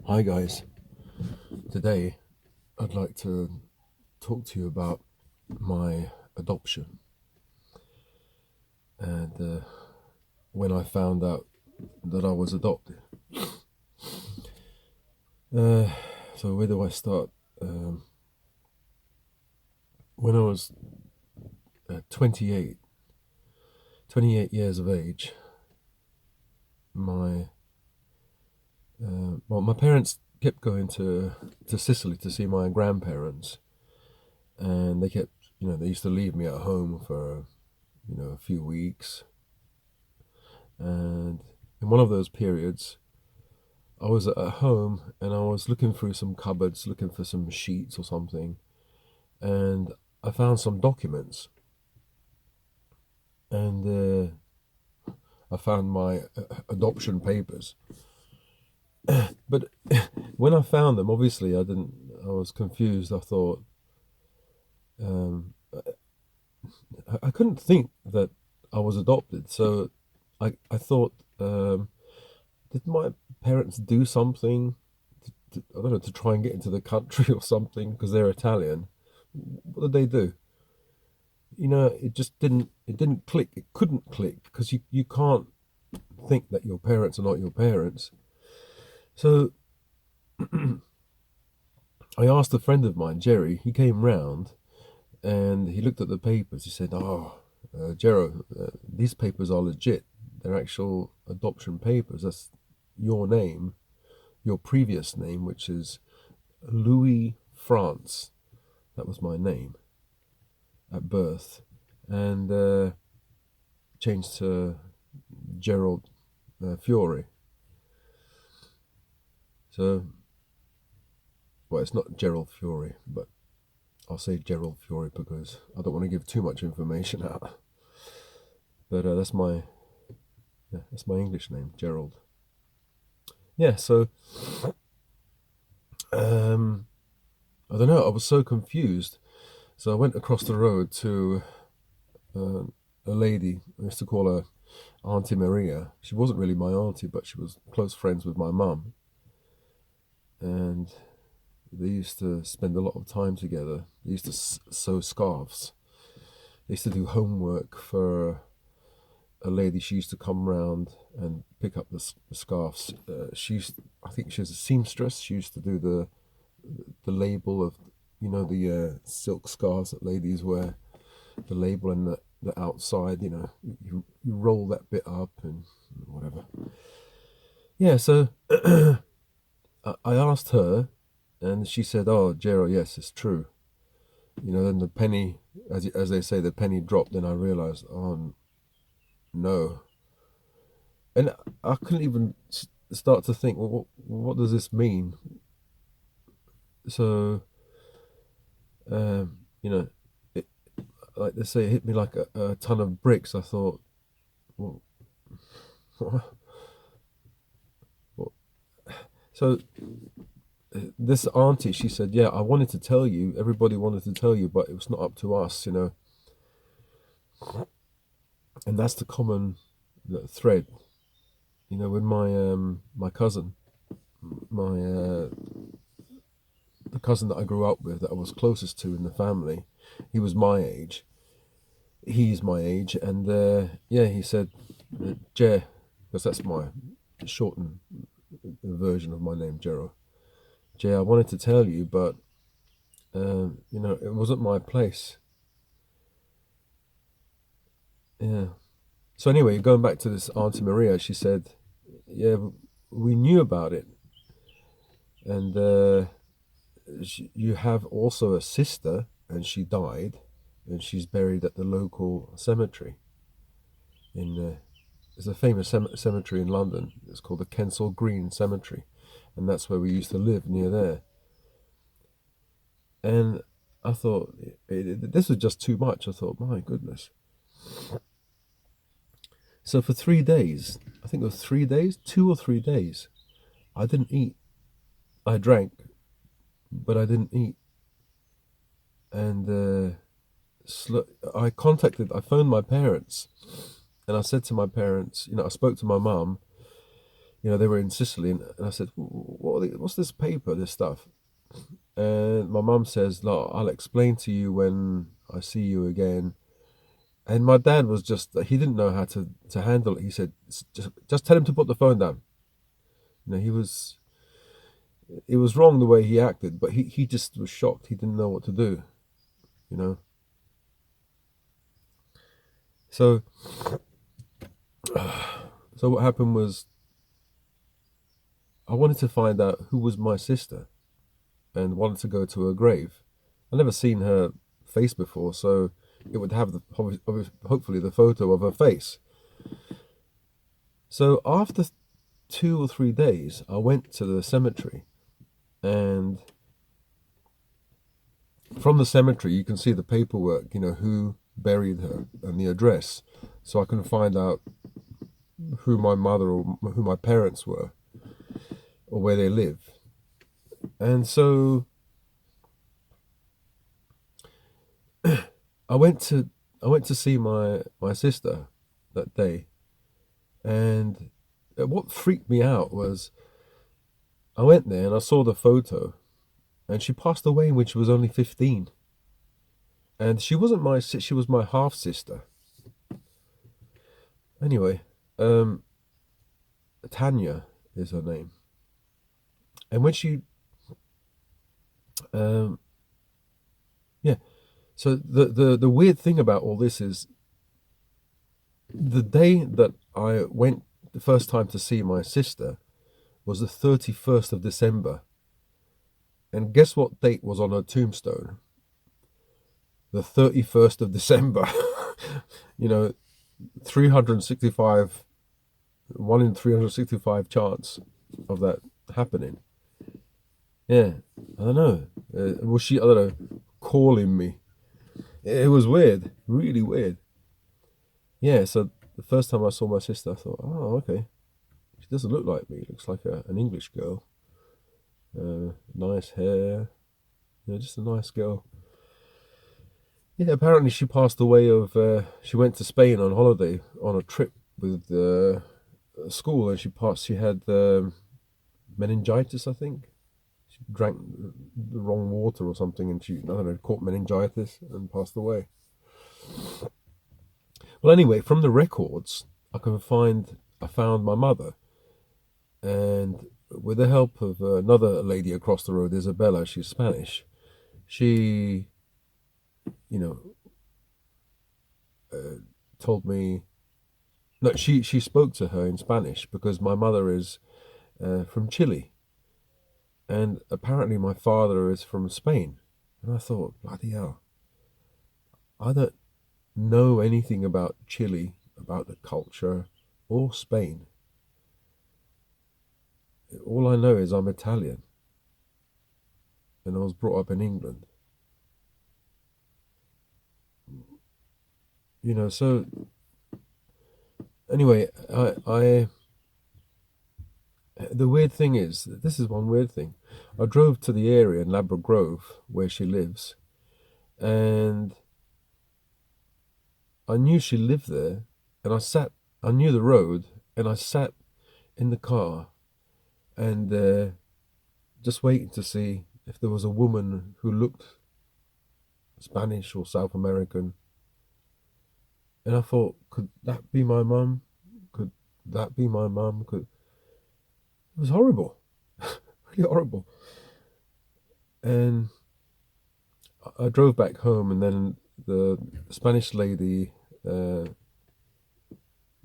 Hi guys, today I'd like to talk to you about my adoption and when I found out that I was adopted. Uh, so where do I start? Um, when I was 28, 28 years of age, my my parents kept going to Sicily to see my grandparents, and they kept, they used to leave me at home for a few weeks. And in one of those periods, I was at home and I was looking through some cupboards, looking for some sheets or something, and I found some documents, and I found my adoption papers. But when I found them, obviously I didn't. I was confused. I thought um, I couldn't think that I was adopted. So I thought, did my parents do something? I don't know, to try and get into the country or something because they're Italian. What did they do? It just didn't click. It couldn't click because you can't think that your parents are not your parents. So I asked a friend of mine, Jerry. He came round and he looked at the papers. He said, "Oh, Jero, these papers are legit. They're actual adoption papers. That's your name, your previous name, which is Louis France. That was my name at birth, and changed to Gerald Fiore. So, well, it's not Gerald Fiore, but I'll say Gerald Fiore because I don't want to give too much information out. But that's my English name, Gerald. Yeah. So um, I don't know. I was so confused. So I went across the road to uh, a lady. I used to call her Auntie Maria. She wasn't really my auntie, but she was close friends with my mum, and they used to spend a lot of time together. They used to sew scarves. They used to do homework for a lady. She used to come round and pick up the scarves. I think she was a seamstress. She used to do the label of, the silk scarves that ladies wear. The label and the outside. You roll that bit up and whatever. Yeah. So I asked her, and she said, "Oh, Jero, yes, it's true." Then the penny, as they say, the penny dropped. Then I realized, oh no, and I couldn't even start to think, well, what does this mean? So, um, you know, it, like they say, it hit me like a ton of bricks. I thought, well, what? What? So this auntie, she said, "Yeah, I wanted to tell you. Everybody wanted to tell you, but it was not up to us." And that's the common thread. With my cousin, my the cousin that I grew up with, that I was closest to in the family, he was my age. He's my age, and yeah, he said, Jer, because that's my shortened version of my name, Jero. Jer, I wanted to tell you, but it wasn't my place. Yeah. So anyway, going back to this Auntie Maria, she said, yeah, we knew about it, and you have also a sister, and she died, and she's buried at the local cemetery in it's a famous cemetery in London. It's called the Kensal Green Cemetery, and that's where we used to live, near there. And I thought this was just too much. I thought, my goodness. So for 3 days, I think it was 3 days, 2 or 3 days, I didn't eat. I drank, but I didn't eat. And I phoned my parents, and I said to my parents, I spoke to my mum. They were in Sicily, and I said, what's this paper, this stuff? And my mum says, look, I'll explain to you when I see you again. And my dad was just, he didn't know how to handle it. He said, just tell him to put the phone down. It was wrong the way he acted, but he just was shocked. He didn't know what to do, you know. So, so what happened was I wanted to find out who was my sister and wanted to go to her grave. I'd never seen her face before, so it would have hopefully the photo of her face. So after 2 or 3 days, I went to the cemetery, and from the cemetery you can see the paperwork, who buried her and the address, so I can find out who my mother or who my parents were or where they live. And so I went to see my sister that day, and what freaked me out was I went there and I saw the photo, and she passed away when she was only 15, and she was my half sister. Anyway, Tanya is her name, and when she yeah. So the weird thing about all this is the day that I went the first time to see my sister was the 31st of December. And guess what date was on her tombstone? The 31st of December. 365, 1 in 365 chance of that happening. Yeah, I don't know. Was she, I don't know, calling me? It was weird, really weird. Yeah, so the first time I saw my sister, I thought, oh, okay. She doesn't look like me. Looks like an English girl. Nice hair. Just a nice girl. Yeah, apparently she passed away she went to Spain on holiday, on a trip with school, and she had meningitis, I think. She drank the wrong water or something, and I don't know, caught meningitis and passed away. Well, anyway, from the records, I found my mother, and with the help of another lady across the road, Isabella, she's Spanish. She, told me. No, she spoke to her in Spanish because my mother is from Chile, and apparently my father is from Spain. And I thought, bloody hell, I don't know anything about Chile, about the culture, or Spain. All I know is I'm Italian, and I was brought up in England. So anyway, the weird thing is, this is one weird thing. I drove to the area in Ladbroke Grove where she lives, and I knew she lived there, and I knew the road, and I sat in the car and just waiting to see if there was a woman who looked Spanish or South American. And I thought, could that be my mum? Could that be my mum? It was horrible, really horrible. And I drove back home, and then the Spanish lady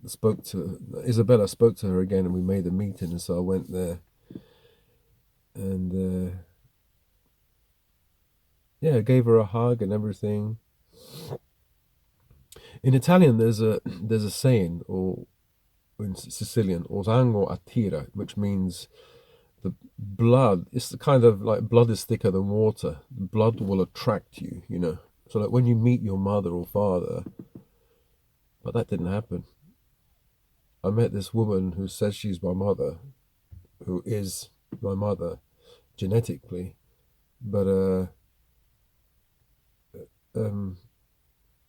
Isabella spoke to her again, and we made a meeting, and so I went there, and yeah, I gave her a hug and everything. In Italian, there's a saying, or in Sicilian, "Osango attira," which means the blood. It's the kind of like blood is thicker than water. Blood will attract you, So like when you meet your mother or father, but that didn't happen. I met this woman who says she's my mother, who is my mother genetically, but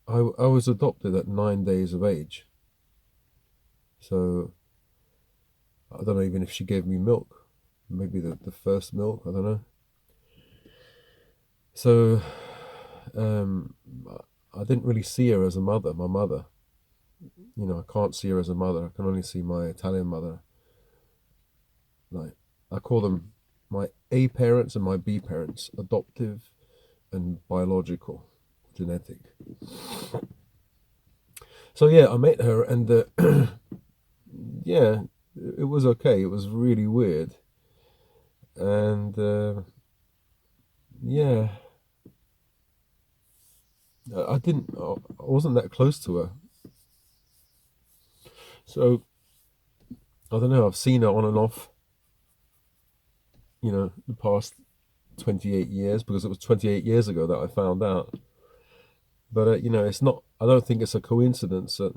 I was adopted at 9 days of age, so I don't know even if she gave me milk. maybe the first milk. I don't know. So um, I didn't really see her as a mother. My mother, I can't see her as a mother. I can only see my Italian mother. Like I call them my A parents and my B parents, adoptive and biological, genetic. So yeah, I met her, and yeah, it was okay. It was really weird, and yeah, I wasn't that close to her. So I don't know. I've seen her on and off, the past 28 years, because it was 28 years ago that I found out. But it's not. I don't think it's a coincidence that,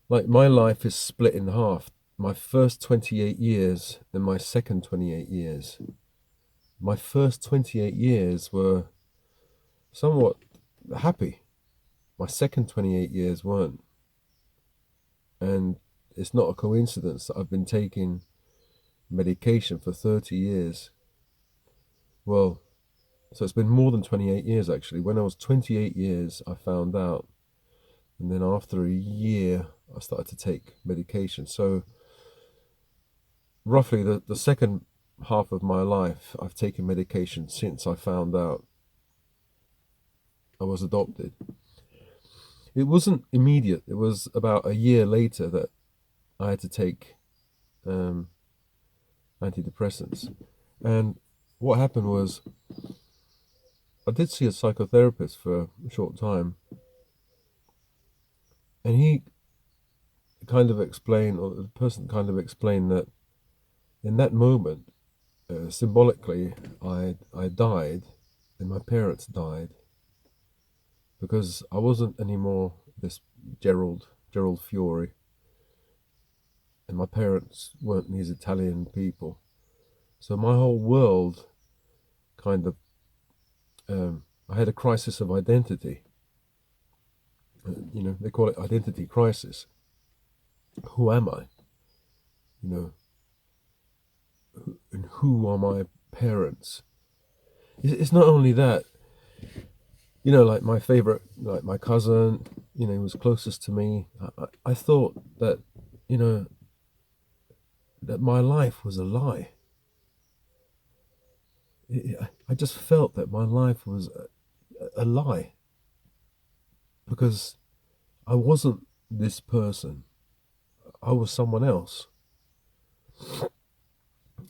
like, my life is split in half. My first 28 years and my second 28 years. My first 28 years were somewhat happy. My second 28 years weren't. And it's not a coincidence that I've been taking medication for 30 years. Well, so it's been more than 28 years actually. When I was 28 years, I found out. And then after a year, I started to take medication. So roughly the second half of my life, I've taken medication since I found out I was adopted. It wasn't immediate. It was about a year later that I had to take um, antidepressants. And what happened was I did see a psychotherapist for a short time, and he kind of explained, or the person kind of explained, that in that moment, symbolically, I died, and my parents died, because I wasn't anymore this Gerald Fiore, and my parents weren't these Italian people. So my whole world kind of, I had a crisis of identity. They call it identity crisis. Who am I? And who are my parents? It's not only that. Like my favorite, like my cousin, he was closest to me. I thought that, that my life was a lie. I just felt that my life was a lie, because I wasn't this person. I was someone else.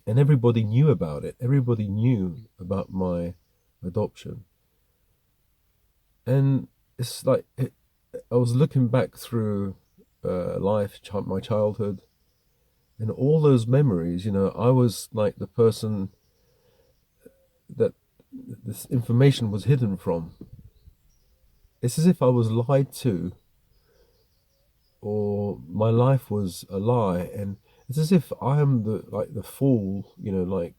And everybody knew about it. Everybody knew about my adoption. And it's like, I was looking back through life, my childhood, and all those memories. I was like the person that this information was hidden from. It's as if I was lied to, or my life was a lie, and it's as if I am the fool. Like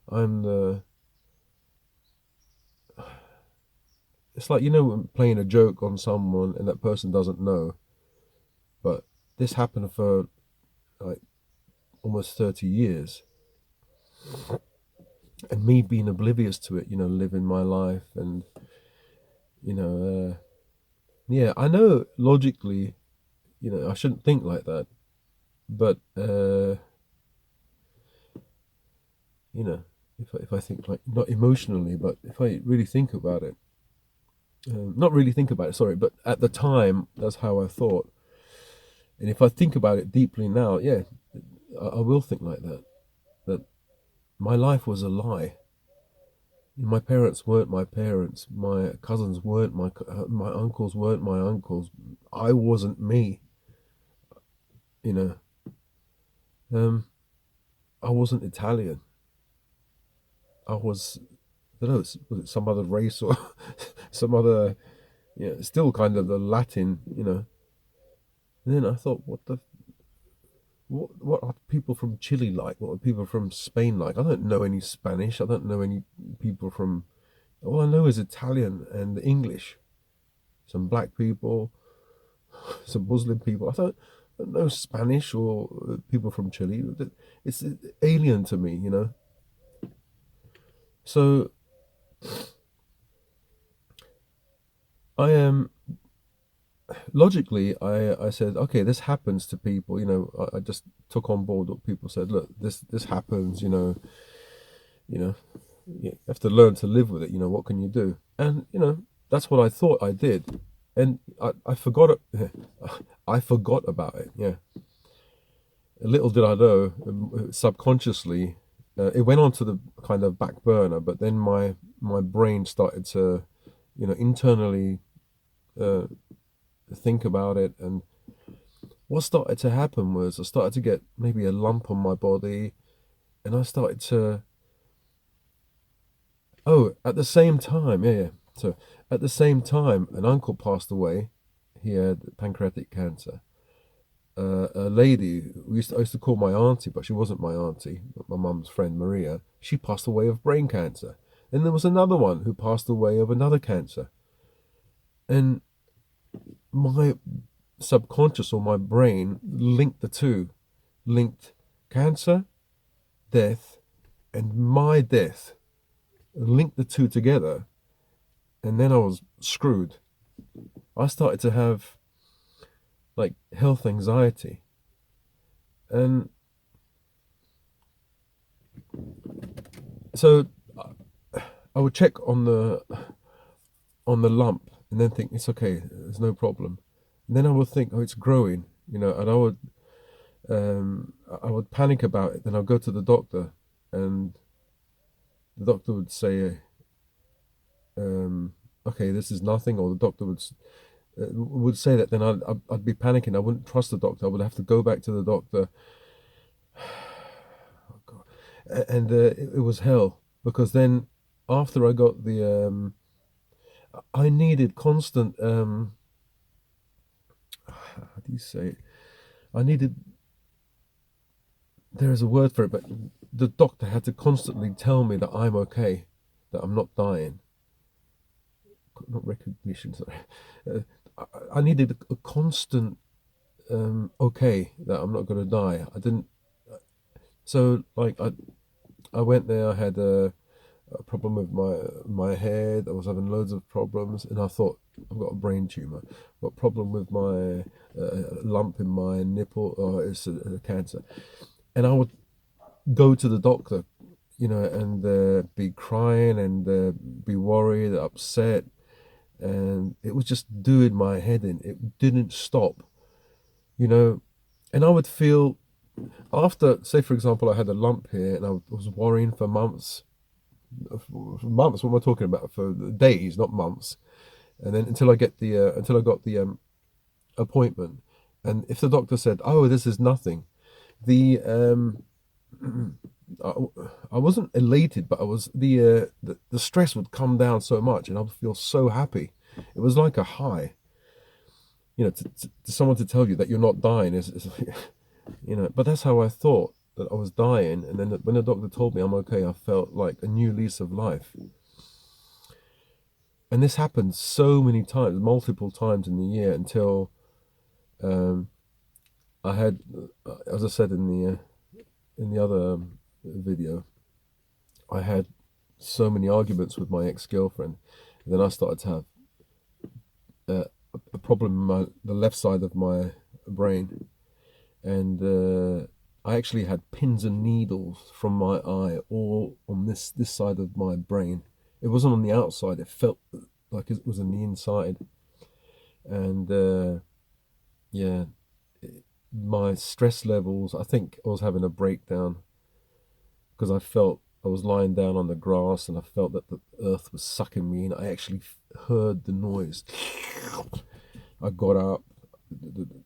I'm the. It's like, playing a joke on someone and that person doesn't know. But this happened for like almost 30 years. And me being oblivious to it, living my life. And, yeah, I know logically, I shouldn't think like that. But, if I think, like, not emotionally, but if I really think about it, not really think about it, sorry, but at the time, that's how I thought. And if I think about it deeply now, yeah, I will think like that. That my life was a lie. My parents weren't my parents. My cousins weren't my uncles weren't my uncles. I wasn't me. You know, um, I wasn't Italian. I was, I don't know, was it some other race or some other, yeah, still kind of the Latin. And then I thought, what are people from Chile like? What are people from Spain like? I don't know any Spanish. I don't know any people from. All I know is Italian and English. Some black people, some Muslim people. I no Spanish or people from Chile. It's alien to me, you know. So I am logically, I said, okay, this happens to people. You know, I just took on board what people said. Look, this happens. You know, you have to learn to live with it. You know, what can you do? And that's what I thought I did, and I forgot it. I forgot about it. Yeah. Little did I know, subconsciously, it went onto the kind of back burner. But then my brain started to, internally uh, think about it. And what started to happen was I started to get maybe a lump on my body, and I started to. Oh, at the same time, yeah. So at the same time, an uncle passed away. He had pancreatic cancer. A lady I used to call my auntie, but she wasn't my auntie, but my mum's friend Maria. She passed away of brain cancer. And there was another one who passed away of another cancer. And my subconscious or my brain linked the two, linked cancer, death, and my death, linked the two together. And then I was screwed. I started to have like health anxiety. And so I would check on the lump and then think it's okay, there's no problem. And then I would think, oh, it's growing, and I would panic about it. Then I'll go to the doctor, and the doctor would say, okay, this is nothing, or the doctor would say that. Then I'd be panicking. I wouldn't trust the doctor. I would have to go back to the doctor. Oh, God. And it was hell, because then after I got I needed constant, how do you say it? I needed, there is a word for it, but the doctor had to constantly tell me that I'm okay, that I'm not dying. Not recognition, sorry. I needed a constant, okay, that I'm not going to die. I didn't, so like I went there, I had a problem with my head. I was having loads of problems, and I thought, I've got a brain tumor. I've got a problem with my lump in my nipple, or it's a cancer. And I would go to the doctor, and be crying and be worried, upset, and it was just doing my head in. It didn't stop, and I would feel after, say for example, I had a lump here, and I was worrying for months. Months, what am I talking about? For days, not months. And then until I got the appointment, and if the doctor said, "Oh, this is nothing," the I, I wasn't elated, but I was the stress would come down so much, and I would feel so happy. It was like a high, to someone to tell you that you're not dying is But that's how I thought, that I was dying, and then when the doctor told me I'm okay, I felt like a new lease of life. And this happened so many times, multiple times in the year, until um, I had, as I said in the other video, I had so many arguments with my ex-girlfriend. And then I started to have uh, a problem in the left side of my brain, and I actually had pins and needles from my eye all on this side of my brain. It wasn't on the outside. It felt like it was on the inside. And yeah, my stress levels, I think I was having a breakdown, because I was lying down on the grass, and I felt that the earth was sucking me in. I actually heard the noise. I got up.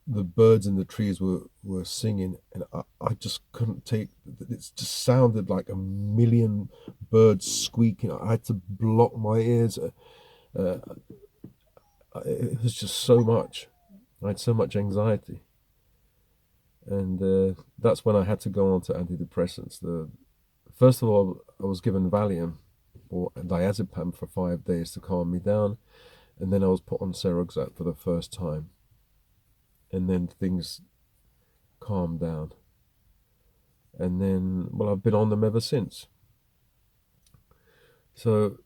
The birds in the trees were singing, and I just couldn't take it. Just sounded like a million birds squeaking. I had to block my ears. Uh, it was just so much. I had so much anxiety, and that's when I had to go on to antidepressants. First of all, I was given Valium or diazepam for 5 days to calm me down, and then I was put on Seroxat for the first time, and then things calmed down. And then, well, I've been on them ever since. So,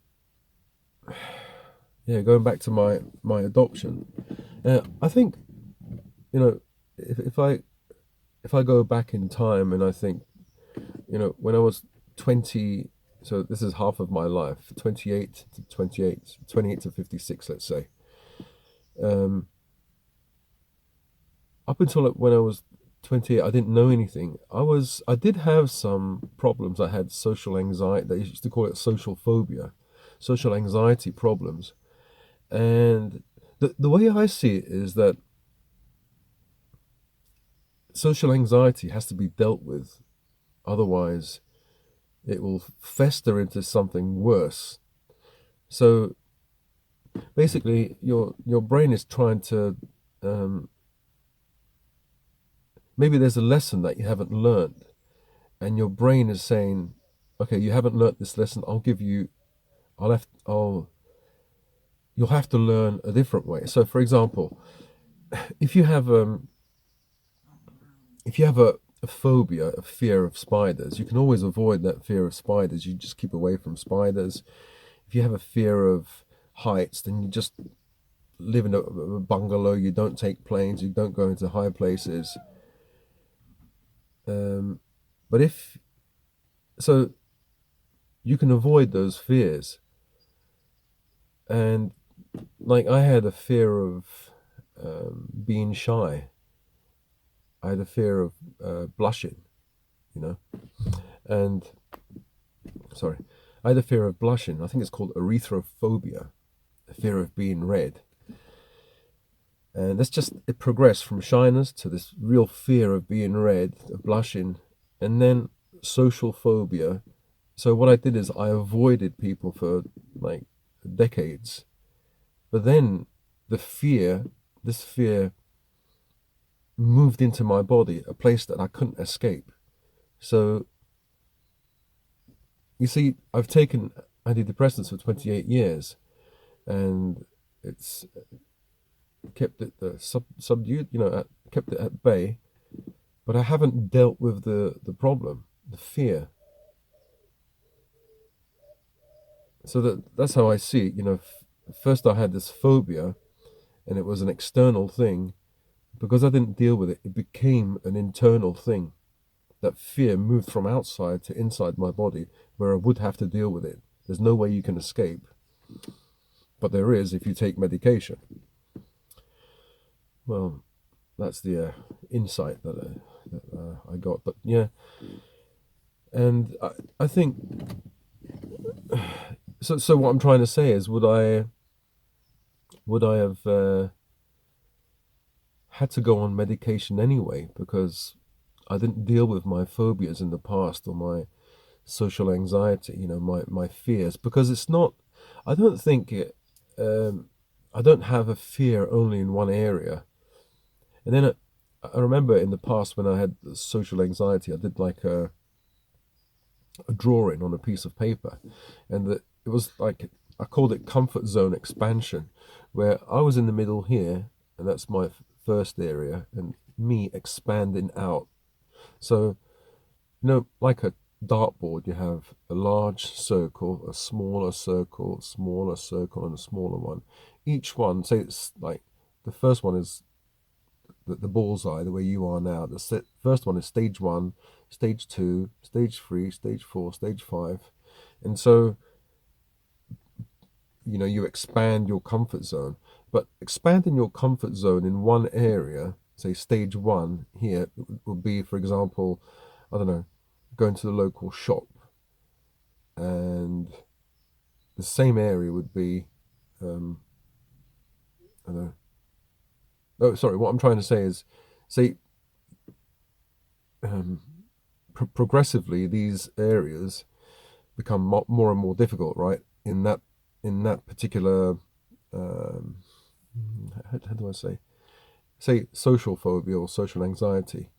yeah, going back to my adoption, I think, you know, if I go back in time and I think, when I was 20, so this is half of my life, 28 to 56, let's say. Um, Up until when I was 28, I didn't know anything. I did have some problems. I had social anxiety. They used to call it social phobia, social anxiety problems. And the way I see it is that social anxiety has to be dealt with. Otherwise, it will fester into something worse. So basically, your brain is trying to maybe there's a lesson that you haven't learned, and your brain is saying, "Okay, you haven't learned this lesson. I'll you'll have to learn a different way." So, for example, if you have a phobia, a fear of spiders, you can always avoid that fear of spiders. You just keep away from spiders. If you have a fear of heights, then you just live in a bungalow. You don't take planes. You don't go into high places. But if so, you can avoid those fears. And like I had a fear of being shy. I had a fear of blushing, you know, and sorry, I had a fear of blushing. I think it's called erythrophobia, a fear of being red. And that's just, it progressed from shyness to this real fear of being red, of blushing, and then social phobia. So what I did is I avoided people for like decades. But then this fear moved into my body, a place that I couldn't escape. So you see, I've taken antidepressants for 28 years, and it's kept it subdued, kept it at bay. But I haven't dealt with the problem, the fear. So that's how I see it. First I had this phobia, and it was an external thing. Because I didn't deal with it, it became an internal thing. That fear moved from outside to inside my body, where I would have to deal with it. There's no way you can escape. But there is if you take medication. Well, that's the insight that I got. But yeah, and I think so. So what I'm trying to say is, would I have had to go on medication anyway because I didn't deal with my phobias in the past, or my social anxiety, my fears, because it's not, I don't think I don't have a fear only in one area. And then I remember in the past when I had social anxiety, I did like a drawing on a piece of paper, and it was like, I called it comfort zone expansion, where I was in the middle here, and that's my first area, and me expanding out. So, like a dartboard, you have a large circle, a smaller circle, and a smaller one. Each one, say it's like the first one is the bullseye, the way you are now. The first one is stage 1, stage 2, stage 3, stage 4, stage 5. And so, you expand your comfort zone. But expanding your comfort zone in one area, say stage 1 here, would be, for example, I don't know, going to the local shop. And the same area would be, I don't know. Oh, sorry, what I'm trying to say is, say, progressively these areas become more and more difficult, right? In that particular, how do I say social phobia or social anxiety.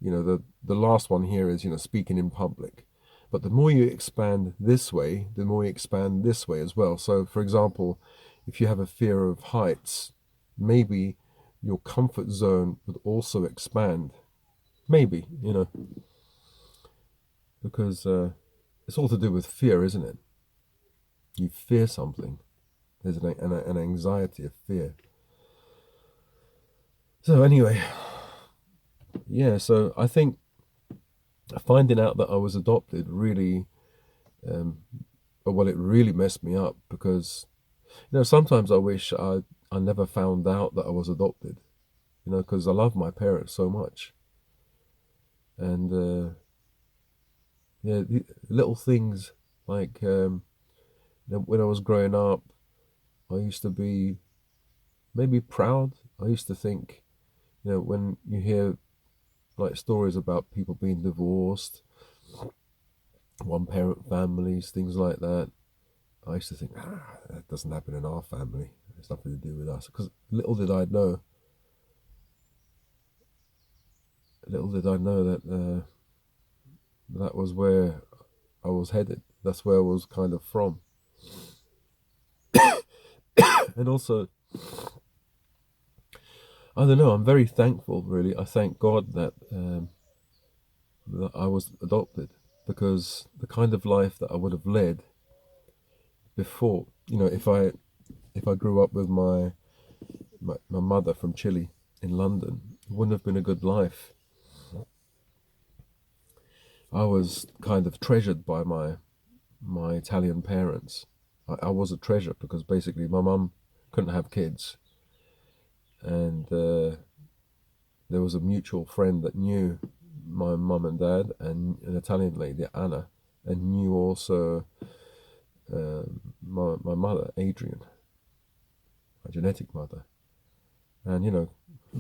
The last one here is speaking in public. But the more you expand this way, the more you expand this way as well. So, for example, if you have a fear of heights, maybe your comfort zone would also expand. Maybe, because it's all to do with fear, isn't it? You fear something. There's an anxiety of fear. So anyway, yeah. So I think finding out that I was adopted really, um, well, it really messed me up because sometimes I wish I never found out that I was adopted. Because I love my parents so much, and yeah, the little things like when I was growing up, I used to be maybe proud. I used to think, when you hear like stories about people being divorced, one parent families, things like that. I used to think, that doesn't happen in our family. It's nothing to do with us. Because little did I know that that was where I was headed. That's where I was kind of from. And also, I don't know. I'm very thankful, really. I thank God that I was adopted because the kind of life that I would have led before, if I grew up with my mother from Chile in London, it wouldn't have been a good life. I was kind of treasured by my Italian parents. I was a treasure because basically my mum couldn't have kids, and there was a mutual friend that knew my mum and dad, and an Italian lady, Anna, and knew also my mother, Adrian, my genetic mother, and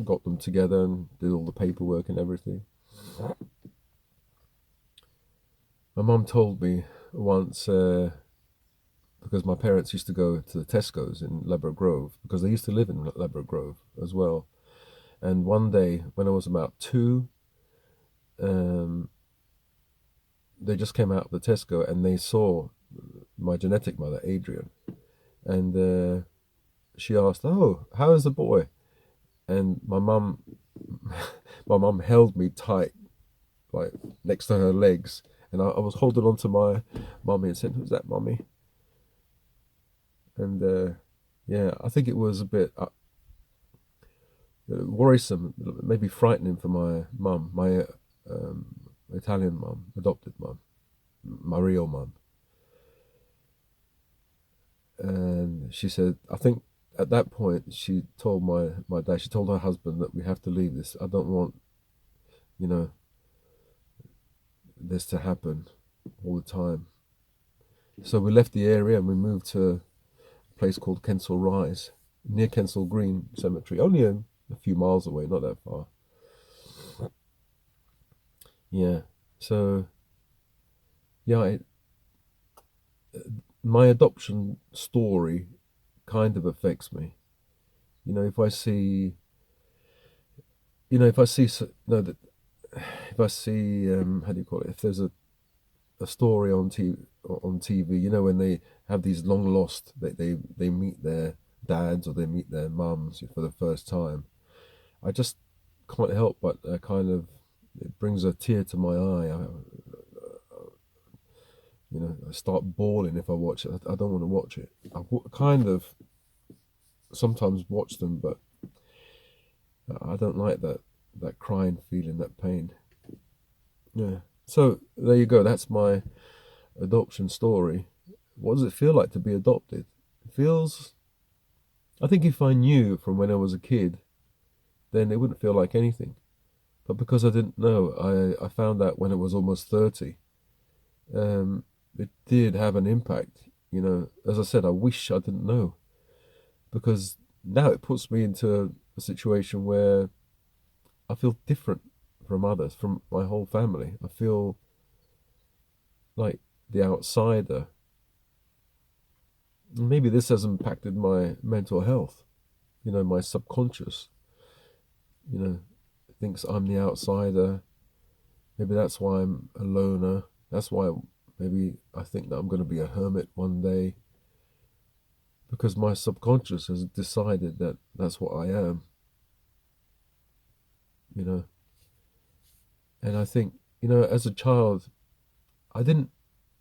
got them together and did all the paperwork and everything. My mum told me once, because my parents used to go to the Tesco's in Ladbroke Grove, because they used to live in Ladbroke Grove as well. And one day, when I was about 2, um, they just came out of the Tesco and they saw my genetic mother, Adrian. And she asked, "Oh, how is the boy?" And my mum held me tight, like next to her legs. And I was holding on to my mummy and said, "Who's that, mummy?" And yeah, I think it was a bit worrisome, maybe frightening for my mum, my um, Italian mum, adopted mum, my real mum. And she said, I think at that point she told my dad, she told her husband that we have to leave this. I don't want, you know, this to happen all the time. So we left the area and we moved to a place called Kensal Rise, near Kensal Green Cemetery, only a few miles away, not that far. Yeah. So yeah, my adoption story kind of affects me. If I see, if I see, no, that if I see, how do you call it? If there's a story on TV, when they have these long lost, they meet their dads or they meet their mums for the first time. I just can't help but kind of it brings a tear to my eye. I start bawling if I watch it. I don't want to watch it. Kind of sometimes watch them, but I don't like that crying feeling, that pain. Yeah. So there you go. That's my adoption story. What does it feel like to be adopted? It feels. I think if I knew from when I was a kid, then it wouldn't feel like anything. But because I didn't know, I found out when I was almost 30. It did have an impact. As I said, I wish I didn't know because now it puts me into a situation where I feel different from others, from my whole family. I feel like the outsider. Maybe this has impacted my mental health. My subconscious, you know, thinks I'm the outsider. Maybe that's why I'm a loner. That's why maybe I think that I'm going to be a hermit one day because my subconscious has decided that that's what I am, you know. And I think, as a child, I didn't.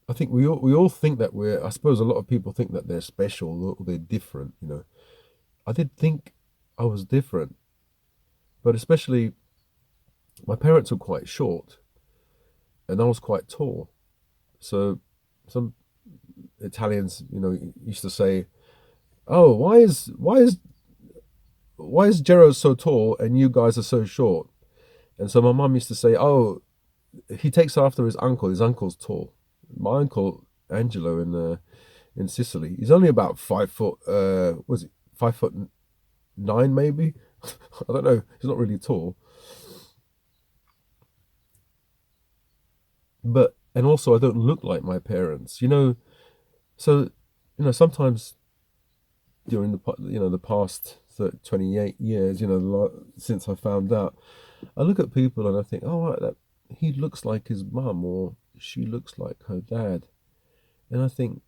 I think we all think that we're. I suppose a lot of people think that they're special or they're different. I did think I was different, but especially my parents were quite short, and I was quite tall. So some Italians, used to say, "Oh, why is Jero so tall and you guys are so short?" And so my mum used to say, "Oh, he takes after his uncle. His uncle's tall." My uncle Angelo in Sicily, he's only about 5 foot. Was it 5'9" maybe? I don't know. He's not really tall, but and also I don't look like my parents. So sometimes during the past 28 years, since I found out, I look at people and I think, oh, right, that he looks like his mum or she looks like her dad, and I think,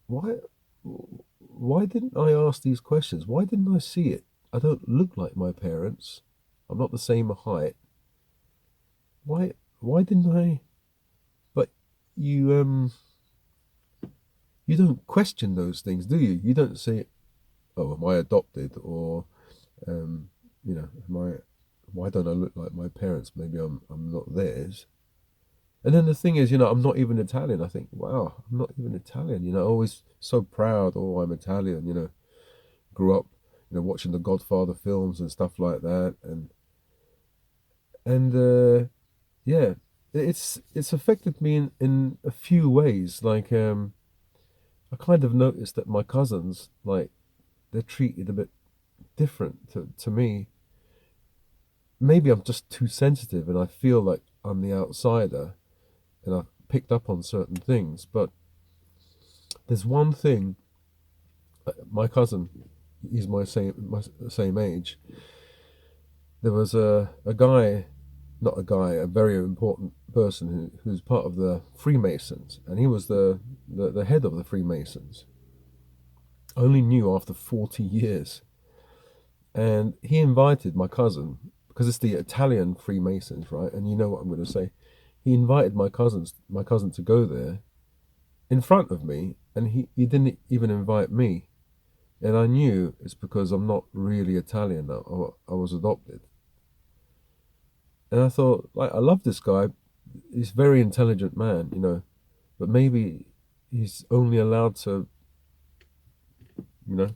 why, why didn't I ask these questions? Why didn't I see it? I don't look like my parents. I'm not the same height. Why didn't I? But you you don't question those things, do you? You don't say, oh, am I adopted, or um, am I? Why don't I look like my parents? Maybe I'm not theirs. And then the thing is, I'm not even Italian. I think, wow, I'm not even Italian. Always so proud. Oh, I'm Italian. Grew up, watching the Godfather films and stuff like that, and yeah, it's affected me in a few ways. Like, I kind of noticed that my cousins, like, they're treated a bit different to me. Maybe I'm just too sensitive and I feel like I'm the outsider and I've picked up on certain things. But there's one thing. My cousin, he's my same age. There was a guy, not a guy, a very important person who's part of the Freemasons, and he was the head of the Freemasons. I only knew after 40 years. And he invited my cousin, because it's the Italian Freemasons, right? And you know what I'm going to say. He invited my cousin to go there in front of me, and he didn't even invite me. And I knew it's because I'm not really Italian. I was adopted. And I thought, like, I love this guy. He's a very intelligent man, but maybe he's only allowed to, you know,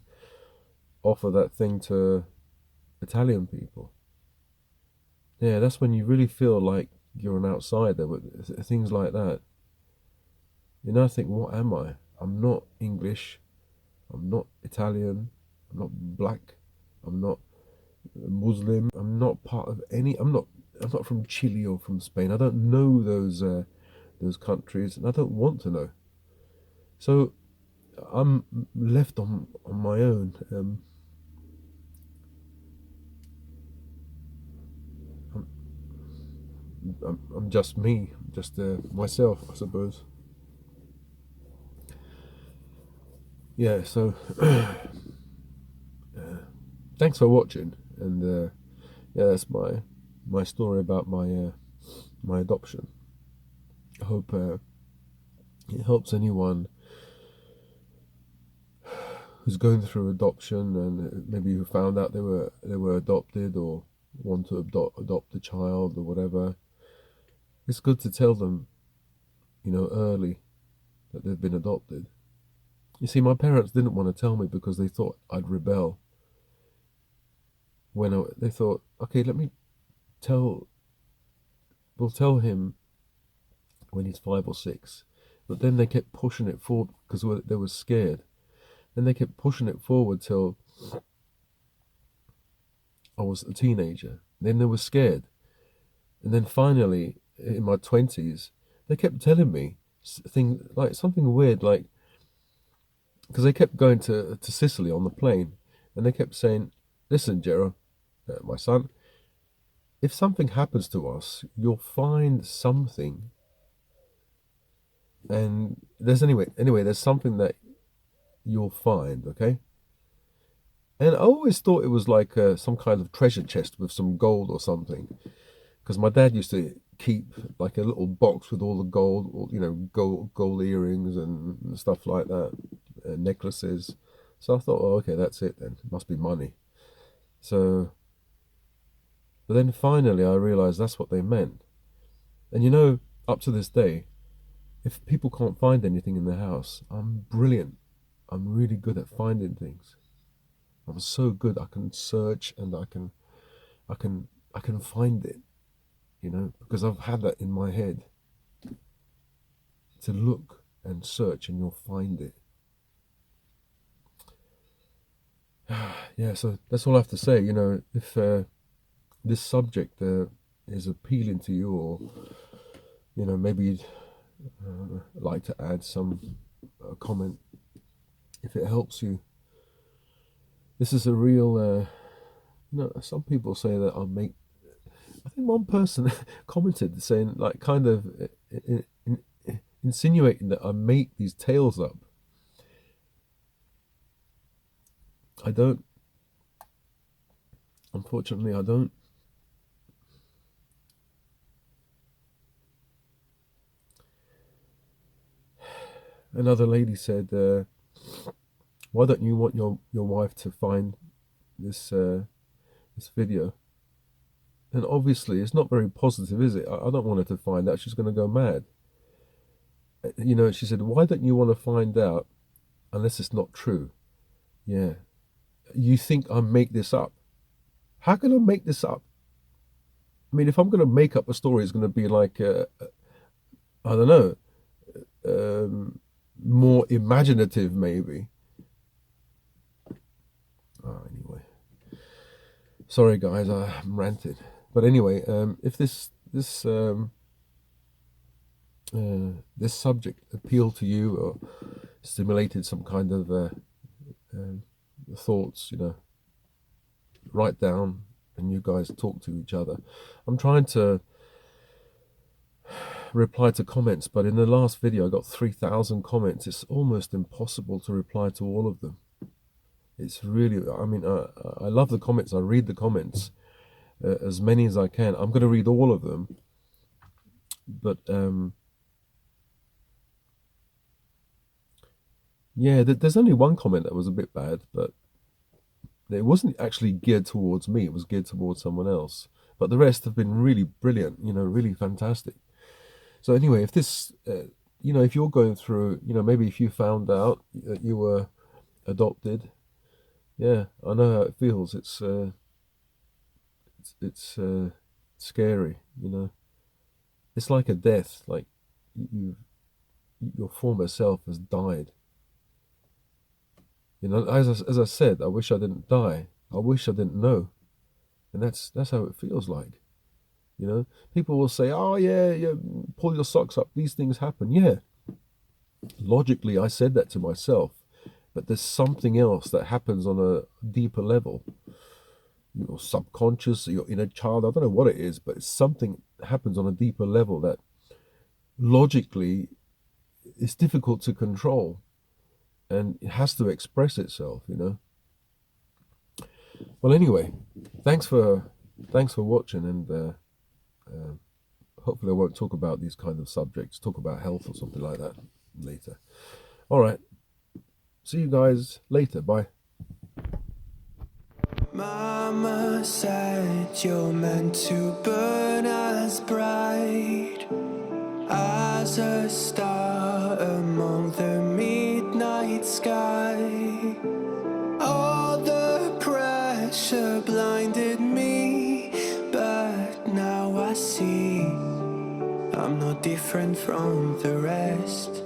offer that thing to Italian people. Yeah, that's when you really feel like you're an outsider with things like that. I think, what am I? I'm not English. I'm not Italian. I'm not black. I'm not Muslim. I'm not part of any. I'm not from Chile or from Spain. I don't know those countries, and I don't want to know. So I'm left on my own. I'm, I'm just me, just myself, I suppose. Yeah. So thanks for watching, and yeah, that's my story about my adoption. I hope it helps anyone who's going through adoption and maybe who found out they were adopted or want to adopt a child or whatever. It's good to tell them, early that they've been adopted. You see, my parents didn't want to tell me because they thought I'd rebel. They thought, okay, tell, we'll tell him when he's 5 or 6. But then they kept pushing it forward because they were scared. Then they kept pushing it forward till I was a teenager. Then they were scared. And then finally, in my 20s, they kept telling me things like something weird, like, because they kept going to Sicily on the plane, and they kept saying, listen, Jero, my son, if something happens to us, you'll find something. And there's something that you'll find, okay? And I always thought it was like some kind of treasure chest with some gold or something, because my dad used to keep like a little box with all the gold, gold earrings and stuff like that, necklaces. So I thought, oh, okay, that's it then. It must be money. So, but then finally I realized that's what they meant. And up to this day, if people can't find anything in the house, I'm brilliant. I'm really good at finding things. I'm so good. I can search and I can, I can find it. Because I've had that in my head to look and search, and you'll find it. Yeah, so that's all I have to say. If this subject is appealing to you, or maybe you'd like to add some comment, if it helps you. This is a real. Some people say that I think one person commented saying, like, kind of insinuating that I make these tales up. I don't. Unfortunately, I don't. Another lady said, "Why don't you want your wife to find this video?" And obviously, it's not very positive, is it? I don't want her to find out. She's going to go mad. She said, "Why don't you want to find out unless it's not true?" Yeah. You think I make this up? How can I make this up? I mean, if I'm going to make up a story, it's going to be like, I don't know, more imaginative, maybe. Oh, anyway. Sorry, guys, I'm ranted. But anyway, if this subject appealed to you or stimulated some kind of thoughts, write down and you guys talk to each other. I'm trying to reply to comments, but in the last video I got 3,000 comments. It's almost impossible to reply to all of them. It's really, I mean, I love the comments. I read the comments, as many as I can. I'm going to read all of them, but yeah, there's only one comment that was a bit bad, but it wasn't actually geared towards me. It was geared towards someone else. But the rest have been really brilliant, really fantastic. So anyway, if this, if you're going through, maybe if you found out that you were adopted, yeah, I know how it feels. It's scary, It's like a death. Like your former self has died. As I said, I wish I didn't die. I wish I didn't know, and that's how it feels like. People will say, "Oh yeah, pull your socks up. These things happen." Yeah, logically, I said that to myself, but there's something else that happens on a deeper level. Your subconscious, your inner child. I don't know what it is, but it's something that happens on a deeper level that logically is difficult to control, and it has to express itself. Well, anyway, thanks for watching, and hopefully I won't talk about these kind of subjects, talk about health or something like that later. All right. See you guys later. Bye. Mama said you're meant to burn as bright as a star among the midnight sky. All the pressure blinded me, but now I see I'm no different from the rest.